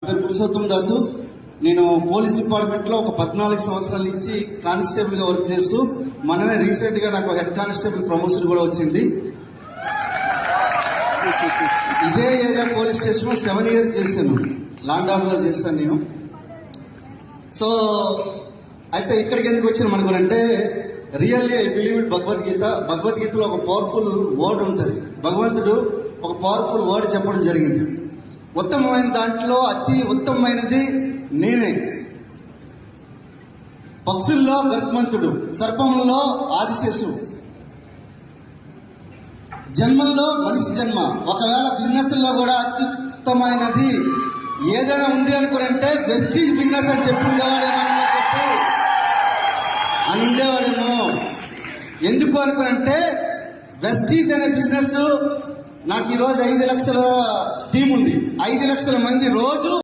పురుషోత్తం దాసు. నేను police department లో ఒక 14 సంవత్సరాల నుంచి కానిస్టేబుల్ గా వర్క్ చేస్తూ మననే రీసెంట్ గా నాకు హెడ్ కానిస్టేబుల్ ప్రమోషన్ కూడా వచ్చింది. ఇదే ఏరియా పోలీస్ స్టేషన్ లో 7 years చేశాను, లాండ్ ఆర్డర్ లో చేశాను నేను. సో అయితే ఇక్కడికి ఎందుకు వచ్చాను అనుకోనంటే, really I believe it Bhagavad Gita. భగవద్గీతలో ఒక పవర్ఫుల్ వర్డ్ ఉంటుంది. భగవంతుడు ఒక పవర్ఫుల్ వర్డ్ చెప్పడం జరిగింది. ఉత్తమమైన దాంట్లో అతి ఉత్తమమైనది నేనే. పక్షుల్లో గర్భమంతుడు, సర్పంలో ఆదిశేషుడు, జన్మల్లో మనిషి జన్మ. ఒకవేళ బిజినెస్ లో కూడా అత్యుత్తమైనది ఏదైనా ఉంది అనుకుంటే వెస్టీజ్ బిజినెస్ అని చెప్పి ఉండేవాడేమో అని ఉండేవాడేమో. ఎందుకు అనుకునంటే, వెస్టీజ్ అనే బిజినెస్ నాకు ఈరోజు 5 లక్షల టీం ఉంది. 5 లక్షల మంది రోజు